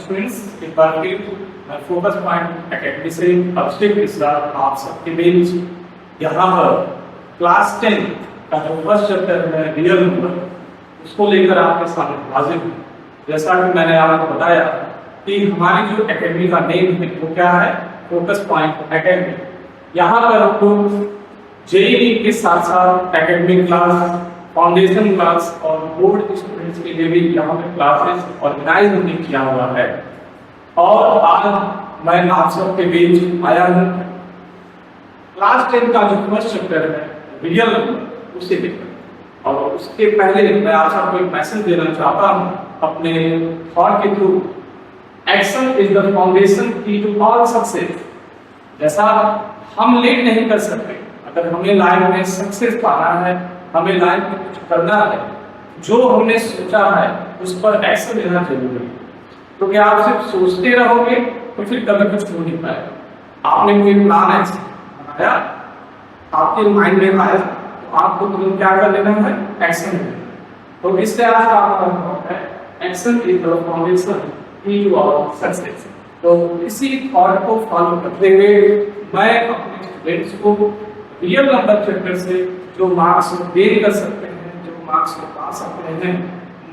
Students, एक बार फिर मैं फोकस पॉइंट एकेडमी से अभिषेक मिश्रा आप सबके बीच यहाँ पर क्लास 10 का जो फर्स्ट चैप्टर है रियल नंबर, उसको लेकर आपके सामने हाजिर हूँ। जैसा कि मैंने आपको बताया कि हमारी जो एकेडमी का नेम है वो क्या है, फोकस पॉइंट एकेडमी। यहाँ पर आपको जेईई के साथ साथ एकेडमिक क्लास, फाउंडेशन क्लास और बोर्ड स्टूडेंट्स के लिए भी यहाँ पे क्लासेस ऑर्गेनाइज हमने किया हुआ है। और आज मैं आप सबके बीच आया हूँ क्लास 10 का जो फर्स्ट चैप्टर है रियल नंबर, उसे लेकर। और उसके पहले मैं आप सबको एक मैसेज देना चाहता हूँ अपने थॉट के through. Action is the foundation की टू ऑल सक्सेस। जैसा हम लेट नहीं कर सकते, अगर हमें लाइफ में सक्सेस पाना है, हमें लाइफ में कुछ करना है, जो हमने सोचा है उस पर एक्शन लेना जरूरी है। क्योंकि आप सिर्फ सोचते रहोगे तो फिर कभी कुछ हो नहीं पाएगा। आपने कोई प्लान बनाया, आपके माइंड में आया, तो आपको तुरंत क्या कर लेना है, एक्शन लेना। तो इससे आज का आपका है एक्शन इज द फाउंडेशन की टू ऑल सक्सेस। तो इसी थॉट को फॉलो करते हुए मैं अपने स्टूडेंट्स को रियल नंबर चैप्टर से जो मार्क्स गेन कर सकते हैं, जो मार्क्स को पा सकते हैं,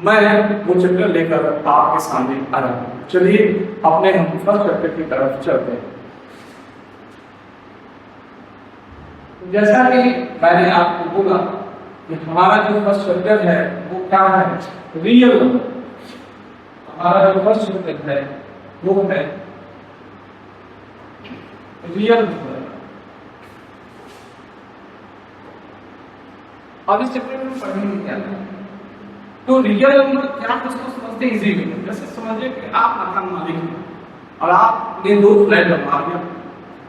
मैं वो चैप्टर लेकर आपके सामने आ रहा हूँ। चलिए अपने हम फर्स्ट चैप्टर की तरफ चलते हैं। जैसा कि मैंने आपको बोला कि हमारा जो फर्स्ट चैप्टर है वो क्या है, रियल नंबर। हमारा जो फर्स्ट चैप्टर है वो है रियल नंबर। अब इस चैप्टर में पढ़ेंगे क्या, तो रियल नंबर क्या, उसको समझते इजी वे। जैसे समझिए कि आप मकान मालिक हैं और आपने 2 फ्लैट बनवा दिया।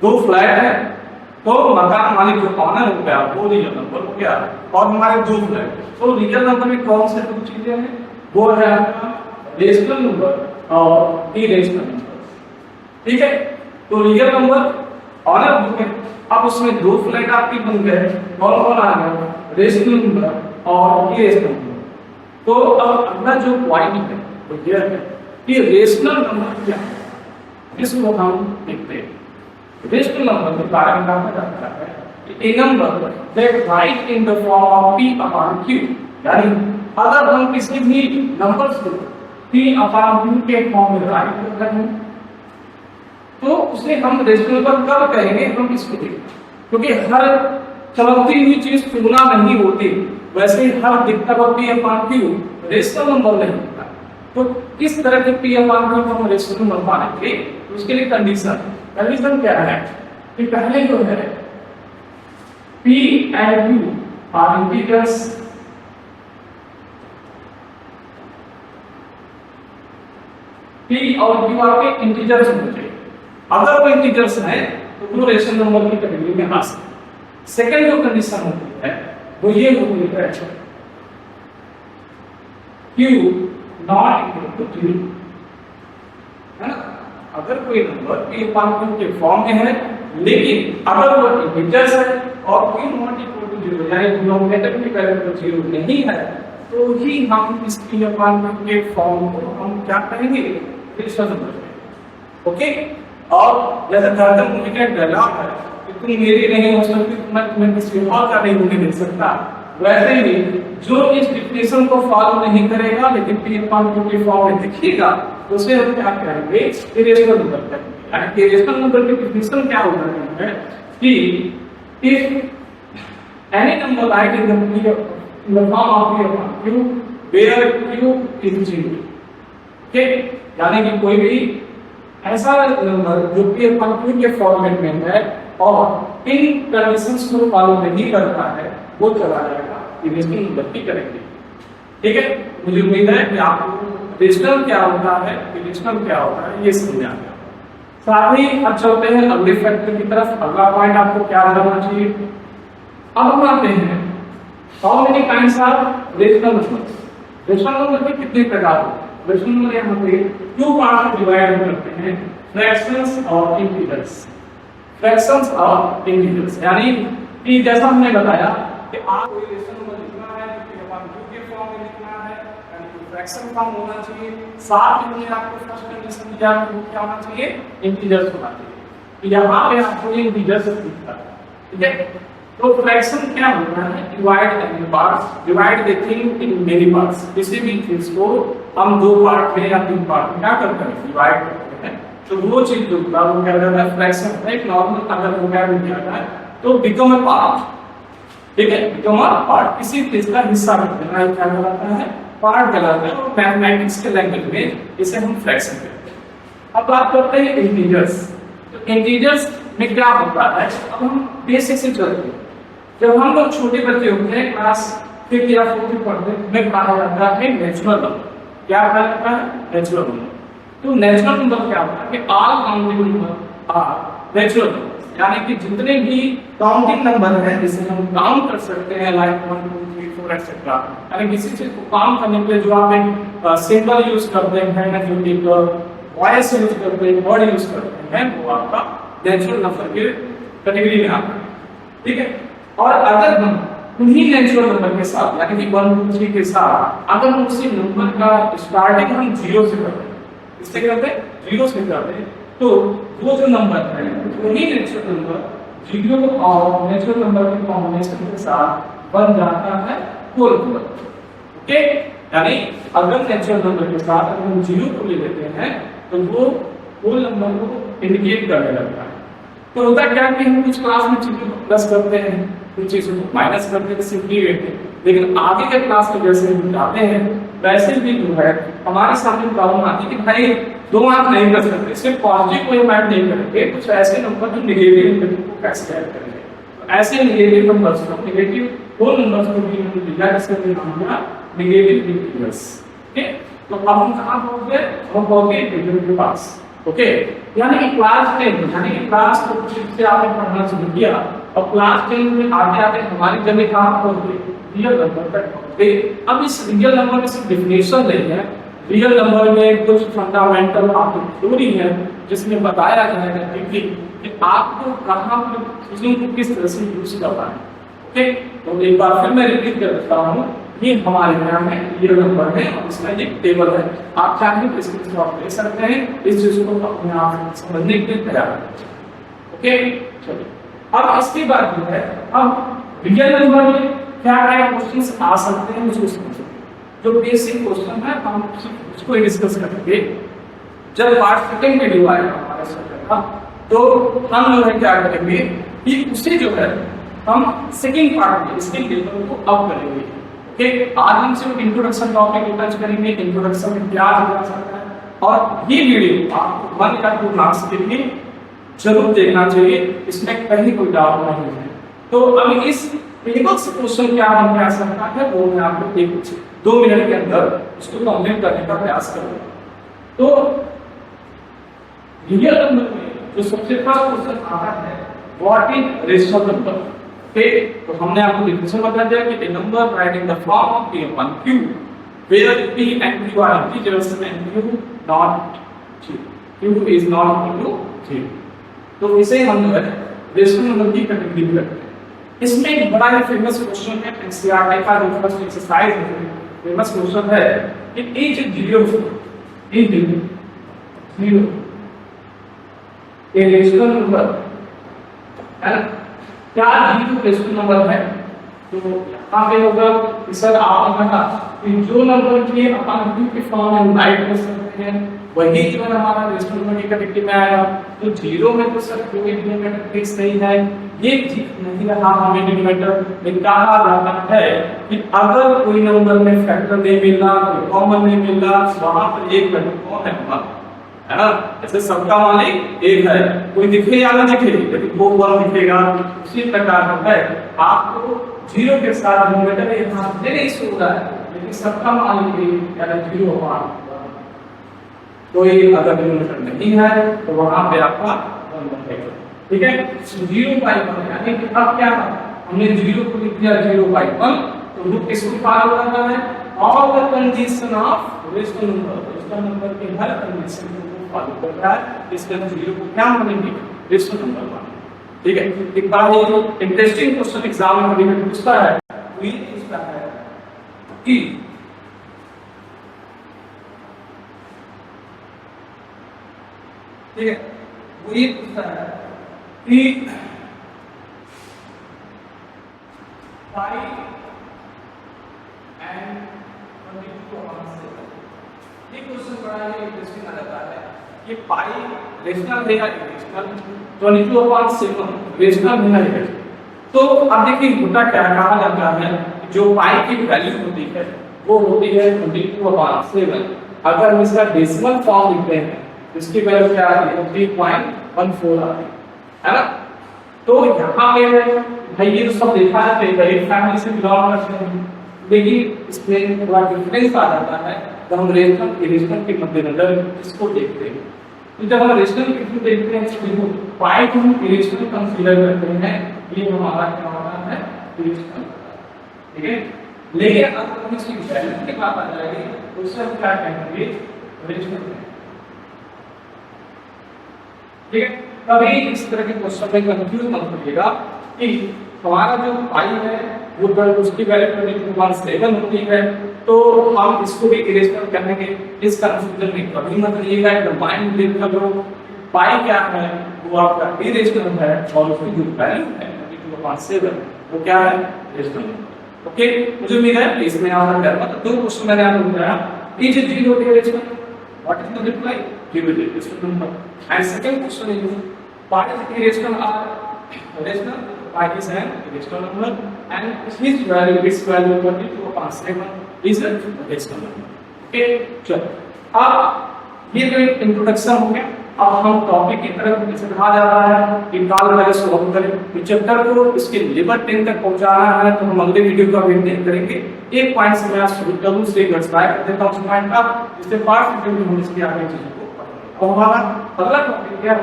2 फ्लैट है तो मकान मालिक जो ऑनर हो गया वो रियल नंबर हो गया। और हमारे 2 फ्लैट, तो रियल नंबर में कौन से 2 चीजें हैं, वो है आपका रेशनल नंबर और इरेशनल नंबर। ठीक है, तो रियल नंबर ऑनर हो गए। अब उसमें 2 फ्लैट आपकी बन गए, कौन कौन आ गया, रेशनल नंबर और इरेशनल नंबर। तो अब अगला जो पॉइंट है वो यह है कि रेशनल नंबर क्या है, इसको हम देखते हैं। रेशनल नंबर के बारे में कहा जाता है कि a number that right in the form of p upon q, यानी अगर हम किसी भी नंबर को p अपॉन q के फॉर्म में राइट कर रहे हैं तो उसे हम रेशनल नंबर कब कहेंगे, हम इसको देखेंगे। क्योंकि हर चलती हुई चीज तुलना नहीं होती, वैसे हर दिखता हुआ p upon q rational number नहीं होता। तो किस तरह के p अपॉन q को हम रेशनल नंबर मानेंगे, उसके लिए कंडीशन क्या है कि पहले जो है p and q are integers, p और q आपके इंटीजर्स होते हैं। अगर वो इंटीजर्स है तो वो रेशनल नंबर की कैटेगरी में आ सकते हैं। सेकंड जो कंडीशन होती है वो ये होती है q नॉट इक्वल टू 0, है ना। अगर कोई नंबर p अपॉन q के फॉर्म में है लेकिन अगर वो इंटीजर्स है और q नॉट इक्वल टू 0 यानी डिनोमिनेटर की वैल्यू 0 नहीं है, तो ही हम इस p अपॉन q के फॉर्म को हम क्या कहेंगे, रेशनल नंबर। ओके, और जैसे थर्ड मूवमेंट डायलॉग है कि तुम मेरी नहीं हो सकती, मैं तुम्हें किसी और का नहीं होने दे सकता, वैसे ही जो इस डिफिनेशन को फॉलो नहीं करेगा लेकिन p अपॉन q के फॉर्म में दिखेगा तो उसे हम क्या कहेंगे, इरेशनल नंबर कहेंगे। यानी इरेशनल नंबर की डिफिनेशन क्या होता है कि if any number write in the form of p upon q where q is 0। Okay, यानी कि कोई भी ऐसा नंबर जो p अपॉन q के फॉर्मेट में है और इन कंडीशंस को फॉलो नहीं करता है वो चला जाएगा इरेशनल नंबर की कैटेगरी। ठीक है, मुझे उम्मीद है कि आपको रेशनल क्या होता है, इरेशनल क्या होता है, ये समझ आ गया। साथ ही अब चलते हैं अगले फैक्टर की तरफ। अगला पॉइंट आपको क्या जानना चाहिए, अब हम आते हैं how many kinds of rational numbers. Rational number के कितने प्रकार होते हैं, रेशनल नंबर यहाँ पे 2 पार्ट में डिवाइड करते हैं, फ्रैक्शंस और इंटीजर्स। फ्रैक्शंस और इंटीजर्स यानी कि जैसा हमने बताया कि आप कोई रेशनल नंबर लिखना है तो p अपॉन q के फॉर्म में लिखना है, यानी कि फ्रैक्शन फॉर्म होना चाहिए, साथ में आपको फर्स्ट कंडीशन दिया है वो क्या होना चाहिए, इंटीजर्स होना चाहिए। तो यहाँ पे आपको ये इंटीजर्स दिखता है, ठीक है। तो फ्रैक्शन क्या होता है, divide any parts, divide the thing in many parts. किसी भी चीज को हम दो पार्ट में या तीन पार्ट में क्या करते हैं, डिवाइड करते हैं, तो वो चीज जो होता है वो क्या कहलाता है, फ्रैक्शन है। एक नॉर्मल अगर वो क्या किया जाए तो बिकम अ पार्ट, ठीक है, बिकम अ पार्ट, किसी चीज का हिस्सा कर देना क्या कहलाता है, पार्ट कहलाता है। और मैथमेटिक्स के लैंग्वेज में इसे हम फ्रैक्शन कहते हैं। अब बात करते हैं इंटीजर्स। तो इंटीजर्स में क्या होता है, अब हम बेसिक से चलते हैं। जब हम लोग छोटे बच्चे होते हैं, क्लास 5th या 4th पढ़ते हैं, हमें पढ़ाया जाता है नेचुरल नंबर। क्या पढ़ाया जाता है, नेचुरल नंबर। तो नेचुरल नंबर क्या होता है कि all countable number are natural number, यानी कि जितने भी काउंटिंग नंबर हैं जिसे हम काउंट कर सकते हैं, लाइक 1 2 3 4 एक्सेट्रा, यानी किसी चीज को काउंट करने के लिए जो आप एक सिंबल यूज करते हैं, जो एक वॉइस यूज करते हैं, वर्ड यूज करते हैं, वो आपका नेचुरल नंबर के कैटेगरी में आता है, ठीक है। और अगर हम उन्हीं नेचुरल नंबर के साथ यानी कि 1 2 3 के साथ अगर हम उसी नंबर का स्टार्टिंग हम 0 से करते हैं, इससे क्या करते हैं, 0 से करते हैं, तो वो जो नंबर है वही नेचुरल नंबर 0 और नेचुरल नंबर के कॉम्बिनेशन के साथ बन जाता है होल नंबर, ओके। यानी अगर नेचुरल नंबर के साथ अगर हम 0 को ले लेते हैं तो वो होल नंबर को इंडिकेट करने लगता है। तो होता क्या कि हम कुछ क्लास में चीजों को प्लस करते हैं, कुछ चीजों को माइनस करते हैं, सिंपली रहते हैं, लेकिन आगे के क्लास में जैसे हम जाते हैं वैसे भी जो है हमारे सामने प्रॉब्लम आती है कि भाई दो अंक नहीं कर सकते, सिर्फ पॉजिटिव को हम ऐड नहीं करेंगे, कुछ ऐसे नंबर जो नेगेटिव नंबर को कैसे ऐड करेंगे। तो ऐसे नेगेटिव नंबर्स को, नेगेटिव होल नंबर्स को भी हम लिखा जिसका नाम है नेगेटिव इंटीजर्स, ओके। तो अब हम कहां पहुंच गए, हम पहुंच गए इंटीजर के पास, ओके। यानी कि क्लास 10 यानी कि क्लास को से आपने पढ़ना शुरू किया और क्लास 10 में आते आते हमारी जगह कहां पहुंच गई, रियल नंबर तक पहुंच गए। अब इस रियल नंबर में सिर्फ डेफिनेशन नहीं है, रियल नंबर में कुछ फंडामेंटल आपकी थ्योरी है जिसमें बताया जाएगा कि आपको कहां पर चीजों को किस तरह से यूज करना है, ओके। तो एक बार फिर मैं रिपीट कर देता हूं, ये हमारे यहाँ में रियल नंबर है और इसमें एक टेबल है, आप चाहें तो इसको स्टॉप ले सकते हैं, इस चीज को अपने आप समझने के लिए तैयार है, ओके। चलिए अब इसके बाद जो है, अब रियल नंबर में क्या क्या क्वेश्चंस आ सकते हैं उसको समझिए। जो बेसिक क्वेश्चन है हम उसको डिस्कस करेंगे। जब पार्ट सेकंड वीडियो आएगा हमारे सब्जेक्ट का, तो हम जो है क्या करेंगे कि उसे जो है हम सेकंड पार्ट में इसके लेवल को अप करेंगे, ओके। आज हम सिर्फ इंट्रोडक्शन टॉपिक को टच करेंगे, इंट्रोडक्शन में क्या हो सकता है, और ये वीडियो आपको 1 या 2 मार्क्स के लिए जरूर देखना चाहिए, इसमें कहीं कोई डाउट नहीं है। तो अब इस टेबल से क्वेश्चन क्या बन के आ सकता है वो मैं आपको 2 मिनट के अंदर उसको कंप्लीट करने का प्रयास करूंगा। तो रियल नंबर में जो सबसे फर्स्ट क्वेश्चन आता है, what is rational number, okay. तो हमने आपको डिफिनेशन बता दिया कि a number write in the form of p1 q where p and q are integers and q not q is not equal to 3। तो इसे हम जो है रेशनल नंबर की कैटेगरी में रखते हैं। इसमें एक बड़ा ही फेमस क्वेश्चन है, एनसीईआरटी का जो फर्स्ट एक्सरसाइज है, फेमस क्वेश्चन है कि each zero a rational number है, क्या जीरो रेशनल नंबर है। तो यहाँ पे होगा कि सर आपने कहा कि जो नंबर की अपन क्यू के फॉर्म में राइट कर सकते हैं वही जो है हमारा रेशनल नंबर की कैटेगरी में आएगा। तो जीरो में तो सर कोई डिनोमिनेटर फिक्स नहीं है, ये ठीक नहीं रहा हमें डिनोमिनेटर में कहा जाता है कि अगर कोई नंबर में फैक्टर नहीं मिल रहा, कोई कॉमन नहीं मिल रहा, वहां पर एक वैल्यू कौन है हमारा, है ना। जैसे सबका मालिक एक है, कोई दिखे या ना दिखे लेकिन वो वन दिखेगा, उसी प्रकार का है। आपको जीरो के साथ डिनोमिनेटर यहाँ नहीं शो हो रहा है, लेकिन सबका मालिक एक यानी जीरो वन, कोई अगर डिनोमिनेटर नहीं है तो वहां पे आपका वन बनेगा, ठीक है। 0/1 यानी कि अब क्या है, हमने जीरो को लिख दिया 0/1, तो वो किसको फॉलो करना है, all the condition of rational number के हर कंडीशन को फॉलो कर रहा है। इसके अंदर जीरो को क्या मानेंगे, रेशनल नंबर मानेंगे, ठीक है। एक बार ये जो इंटरेस्टिंग क्वेश्चन एग्जाम में कभी पूछता है, तो ये पूछता है कि ठीक है, वो ये पूछता है कि पाई एंड 22/7, ये क्वेश्चन बड़ा ही इंटरेस्टिंग आ जाता है। ये पाई रेशनल है या इरेशनल, 22/7 रेशनल है या इरेशनल। तो अब देखिए होता क्या कहा जाता है, जो पाई की वैल्यू होती है वो होती है 22/7। अगर हम इसका डेसिमल फॉर्म लिखते हैं इसकी वैल्यू क्या आती है, 3.14 आती है ना। तो यहाँ पे भाई ये तो सब देखा है, एक फैमिली से बिलोंग करते हैं, लेकिन इसमें थोड़ा डिफरेंस आ जाता है जब हम रेशनल इरेशनल के मद्देनजर इसको देखते हैं। तो जब हम रेशनल इरेशनल देखते हैं तो देखो पाई को हम इरेशनल कंसीडर करते हैं, ये हमारा क्या होता है, इरेशनल, ठीक है। लेकिन अगर हम इसकी वैल्यू की बात आ जाएगी तो उससे हम क्या कहेंगे, रेशनल, ठीक है। कभी इस तरह के क्वेश्चन में कंफ्यूज मत होइएगा कि हमारा जो पाई है वो उसकी वैल्यू 22/7 होती है तो हम इसको भी इरेशनल कहेंगे। इस कंफ्यूजन में कभी मत रहिएगा, एकदम माइंड क्लियर कर लो। पाई क्या है, वो आपका इरेशनल है और उसकी जो वैल्यू है 22/7 वो क्या है, रेशनल। ओके, मुझे उम्मीद है इसमें आना डर मत। दो क्वेश्चन मैंने आपको बताया, is it zero rational, what is the reply, give it rational number. And second question is pi is irrational or rational, pi is an irrational number and his value, its value 22/7 is a rational number. Okay, चलो अब ये तो एक introduction हो गया। अब हम topic की तरफ जैसे कहा जा रहा है कि काल वजह से हम करें चैप्टर को इसके लेवल 10 तक पहुंचाना है, तो हम अगले वीडियो का वेट करेंगे। एक पॉइंट से मैं शुरू करूं से ट्राई कर देता हूं उस पॉइंट का, जिससे पार्ट वीडियो में हम इसके आगे चीजों को पढ़ेंगे। तो हमारा अगला टॉपिक क्या है,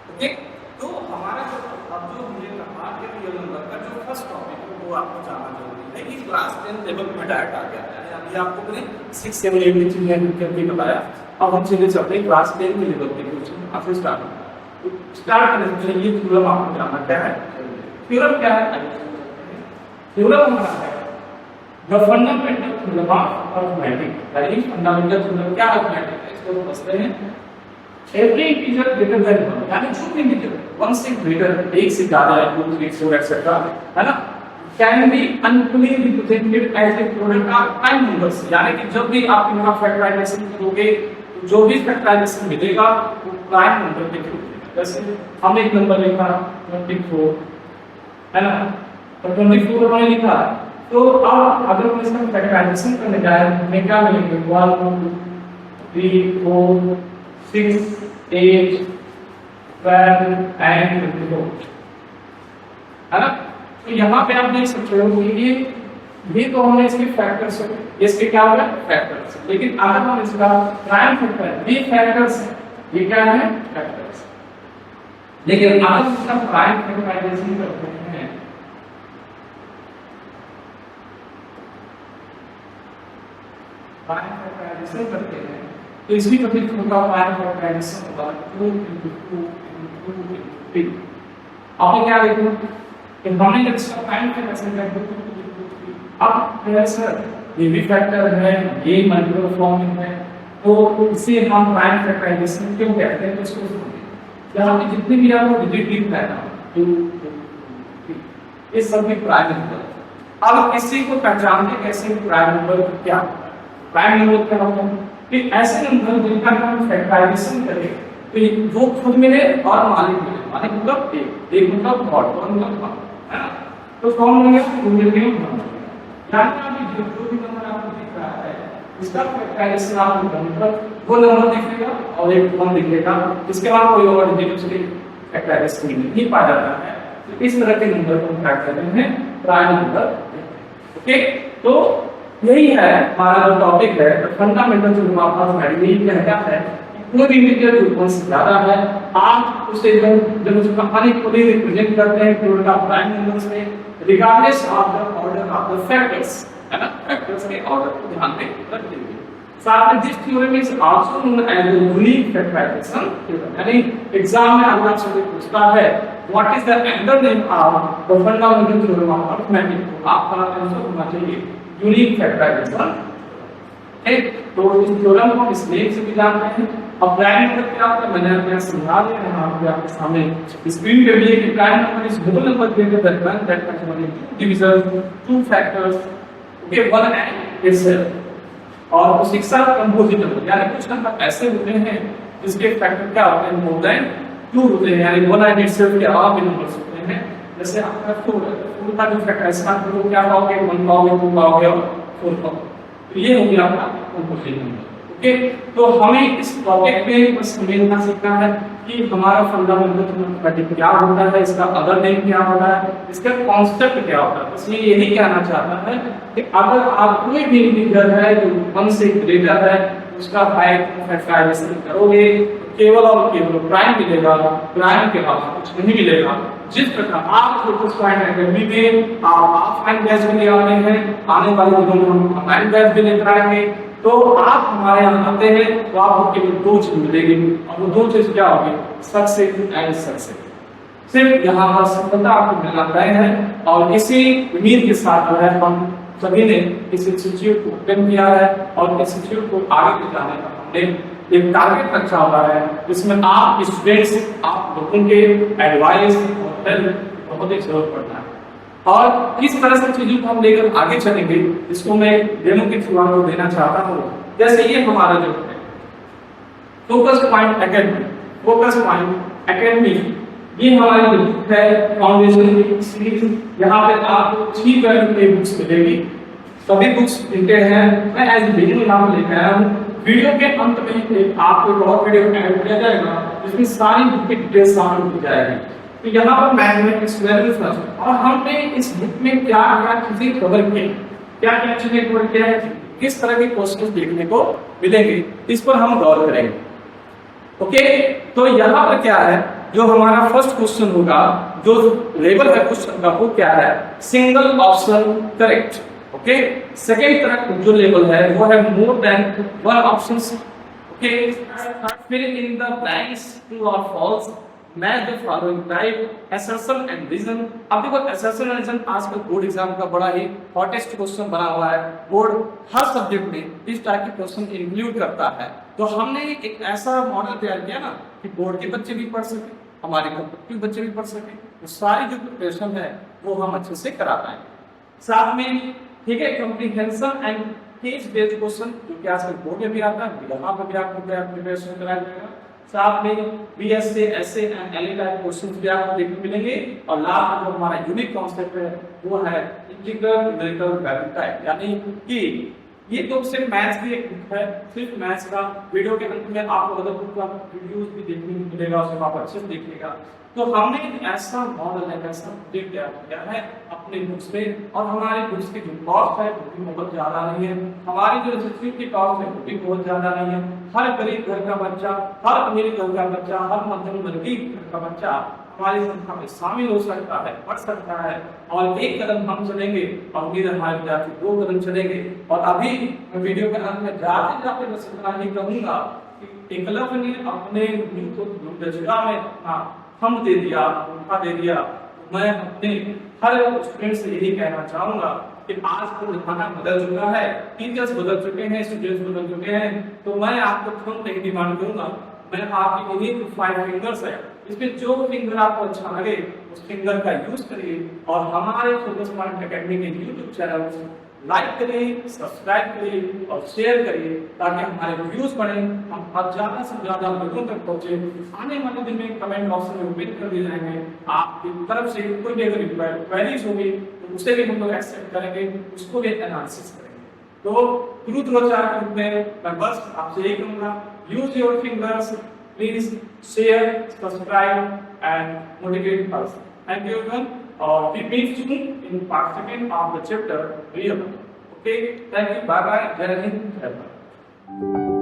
ओके। तो हमारा अब जो हमने कहा कि रियल नंबर का जो फर्स्ट टॉपिक है वो आपको जानना जरूरी है कि क्लास 10 लेवल में डायरेक्ट आ गया है। अभी आपको मैंने 6 7 8 की चीजें करके बताया। अब हम सीधे चलते हैं क्लास 10 में लेवल के क्वेश्चन आपसे स्टार्ट करने से पहले ये थ्योरम आपको जानना क्या है। थ्योरम क्या है, थ्योरम हमारा है the fundamental theorem of arithmetic. यानी फंडामेंटल थ्योरम क्या है, अरिथमेटिक है, इसको समझते हैं। एवरी इंटीजर ग्रेटर देन 1, यानी जो भी इंटीजर 1 से ग्रेटर, 1 से ज्यादा है, 2 3 4 एक्सेट्रा, है ना, can be uniquely represented as a product of prime numbers. यानी कि जब भी आप इनका फैक्टराइजेशन करोगे तो जो भी फैक्टराइजेशन मिलेगा वो प्राइम नंबर के थ्रू मिलेगा। जैसे हमने एक नंबर लिखा 24, है ना, तो 24 हमने लिखा, तो अब अगर हम इसका फैक्टराइजेशन करने जाए तो हमें क्या मिलेंगे, 1 2 3 4 6 8 12 एंड 24, है ना। तो यहाँ पे आप देख सकते हो कि ये तो हमने इसके फैक्टर्स है, इसके क्या होगा, फैक्टर्स। लेकिन अगर हम इसका प्राइम फैक्टर, ये फैक्टर्स है, ये क्या है, फैक्टर्स। लेकिन अगर हम इसका प्राइम फैक्टराइजेशन करते हैं, प्राइम फैक्टराइजेशन करते हैं तो इसकी कभी होगा प्राइम फैक्टराइजेशन होगा 2 × 2 × 2 × 3। अब क्या देखो कि हमने जब इसका प्राइम फैक्टराइजेशन करते अब सर ये भी फैक्टर है, ये मल्टीपल फॉर्म में है, तो इसे हम प्राइम फैक्टराइजेशन क्यों कहते हैं, तो इसको समझिए। यहाँ पे जितने भी आपको डिजिट लिखना है ना 2 2 3, ये सब भी प्राइम नंबर। अब इसी को पहचानते कैसे प्राइम नंबर क्या होता है। प्राइम नंबर क्या होता है कि ऐसे नंबर जिनका हम फैक्टराइजेशन करें तो वो खुद मिले और मालिक मिले। मालिक मतलब एक मतलब गॉड, और मतलब है ना, तो कौन मिलेगा, वो मिलेगा। यानी अभी जो भी नंबर आपको दिख रहा है इसका फैक्टराइजेशन आप नंबर वो नंबर दिखेगा और एक 1 दिखेगा, इसके अलावा कोई और डिजिट उसके फैक्टराइजेशन नहीं पाया जाता है। तो इस तरह के नंबर को हम क्या कहते हैं, प्राइम नंबर। ओके, तो यही है हमारा जो टॉपिक है, फंडामेंटल जो हमारा यही कहता है कि कोई भी इंटीजर जो 1 से ज्यादा है आप उसे जब उसका अनइक्वली रिप्रेजेंट करते हैं टोटल का प्राइम नंबर्स में, regardless of the order of the factors, है ना, factors के ऑर्डर को ध्यान में रखिए। साथ में this theorem is also known as the unique factorization theorem। यानी एग्जाम में अगर आपसे पूछता है what is the another name of the fundamental theorem of arithmetic, तो आपका आंसर होना चाहिए unique factorization। एक तो इस थ्योरम को इस नेम से भी जानते हैं अब प्राइम नंबर क्या होता है, मैंने आपको समझा दिया है, यहाँ पे आपके सामने स्क्रीन पे भी है कि prime number is whole number given that one that contain division two factors, okay, one and itself. और उसी के साथ कंपोजिट नंबर, यानी कुछ नंबर ऐसे होते हैं जिसके फैक्टर क्या होते हैं, मोर देन 2 होते हैं, यानी वन एंड इटसेल्फ के अलावा भी नंबर्स होते हैं। जैसे आपका 4 का जो फैक्टर है, इसका तो क्या पाओगे, 1 पाओगे, 2 पाओगे और 4 पाओगे, तो ये हो गया आपका कंपोजिट नंबर। ओके, तो हमें इस टॉपिक पे बस समझना सीखना है कि हमारा फंडामेंटल मैथमेटिक्स क्या होता है, इसका अदर नेम क्या होता है, इसका कॉन्सेप्ट क्या होता है। बस ये यही कहना चाहता है कि अगर आप कोई भी इंटीजर है जो 1 से ग्रेटर है, उसका फैक्टराइजेशन करोगे केवल और केवल प्राइम मिलेगा, प्राइम के अलावा कुछ नहीं मिलेगा। जिस प्रकार आप फोकस पॉइंट एकेडमी में आप ऑफलाइन बैच में ले आने हैं, आने वाले दिनों में हम ऑनलाइन बैच भी लेकर आएंगे, तो आप हमारे यहाँ आते हैं तो आपको केवल 2 चीज मिलेगी, और वो 2 चीज क्या होगी, सक्सेस एंड सक्सेस। सिर्फ यहाँ पर सफलता आपको मिलना तय है, और इसी उम्मीद के साथ जो है हम सभी ने इस इंस्टीट्यूट को ओपन किया है, और इस इंस्टीट्यूट को आगे ले जाने का हमने एक टारगेट रखा हुआ है, जिसमें आप स्टूडेंट्स, आप लोगों के एडवाइस और हेल्प बहुत ही जरूरत पड़ता है। और किस तरह से चीजों को हम लेकर आगे चलेंगे, इसको मैं डेमो के थ्रू आपको देना चाहता हूँ। जैसे ये हमारा जो है focus point academy, focus point academy, ये हमारी बुक है फाउंडेशन की सीरीज। यहाँ पे आपको 3 वैल्यू की बुक्स मिलेगी, सभी बुक्स प्रिंटेड हैं। मैं एज वीडियो यहाँ पे लेकर आया हूँ। वीडियो के अंत में एक आपको एक और वीडियो ऐड किया जाएगा, जिसमें सारी बुक की डिटेल्स शामिल की जाएगी। तो यहाँ पर मैथमेटिक्स लेवल फर्स्ट, और हमने इस बुक में क्या क्या चीजें कवर की, क्या क्या चीजें कवर किया है, किस तरह के क्वेश्चन देखने को मिलेंगे, इस पर हम गौर करेंगे। ओके, तो यहाँ पर क्या है, जो हमारा फर्स्ट क्वेश्चन होगा, जो लेवल है क्वेश्चन का, वो क्या है, single option correct. Okay, second तरह जो लेवल है वो है मोर देन 1 ऑप्शंस। ओके, फिर इन द ब्लैंक्स ट्रू और false, match the following type, assertion and reason. अब देखो असर्शन एंड रीजन आजकल बोर्ड एग्जाम का बड़ा ही हॉटेस्ट क्वेश्चन बना हुआ है। बोर्ड हर सब्जेक्ट में इस टाइप के क्वेश्चन इंक्लूड करता है। तो हमने एक ऐसा मॉडल तैयार किया ना कि बोर्ड के बच्चे भी पढ़ सके, हमारे कॉम्पिटिटिव बच्चे भी पढ़ सके, तो सारी जो प्रिपरेशन है वो हम अच्छे से करा पाएंगे। साथ में ठीक है, comprehension and case based question, जो कि आजकल बोर्ड में भी आता है, यहाँ पर भी आपको प्रिपरेशन कराया जाएगा। साथ में BSA, SA and LA type questions भी आपको देखने को मिलेंगे। और लास्ट में जो हमारा यूनिक कॉन्सेप्ट है वो है इंटीग्रल न्यूमेरिकल वैल्यू टाइप, यानी कि ये तो सिर्फ मैथ्स की एक बुक है, सिर्फ मैथ्स का। वीडियो के अंत में आपको अदर बुक का वीडियोस भी देखने को मिलेगा, उसमें आप अच्छे से देखिएगा। तो हमने एक ऐसा मॉडल है, ऐसा प्रोजेक्ट तैयार किया है अपने बुक्स में, और हमारी बुक्स की जो कॉस्ट है वो भी बहुत ज्यादा नहीं है, हमारी जो इंस्टीट्यूट की कॉस्ट है वो भी बहुत ज्यादा नहीं है। हर गरीब घर का बच्चा, हर अमीर घर का बच्चा, हर मध्यम वर्गीय घर का बच्चा हमारी संस्था में शामिल हो सकता है, पढ़ सकता है। और एक कदम हम चलेंगे और उम्मीद है हमारे विद्यार्थी 2 कदम चलेंगे। और अभी मैं वीडियो के अंत में जाते जाते बस इतना ही कहूंगा कि एकलव्य ने अपने जगह में अपना हम दे दिया, उनका दे दिया। मैं अपने हर स्टूडेंट से यही कहना चाहूंगा कि आज तो जमाना बदल चुका है, टीचर्स बदल चुके हैं, स्टूडेंट्स बदल चुके हैं, तो मैं आपको थंब नहीं डिमांड करूंगा। मैं आपकी इन्हीं 5 फिंगर्स है, इसमें जो फिंगर आपको अच्छा लगे उस फिंगर का यूज करिए, और हमारे फोकस पॉइंट एकेडमी के यूट्यूब चैनल लाइक करिए, सब्सक्राइब करिए और शेयर करिए, ताकि हमारे व्यूज बढ़े, हम अब ज्यादा से ज्यादा लोगों तक पहुंचे। आने वाले दिन में कमेंट बॉक्स में ओपन कर दिए जाएंगे, आपकी तरफ से कोई भी अगर क्वेरीज होगी तो उसे भी हम लोग एक्सेप्ट करेंगे, उसको भी एनालिसिस करेंगे। तो ट्रूथ लोचार के रूप में मैं बस आपसे यही कहूंगा, use your fingers, please share, subscribe and motivate us. Thank you everyone, or we meet soon in part 2 of the chapter real. Okay, thank you, bye bye, Jai Hind, Jai Bharat.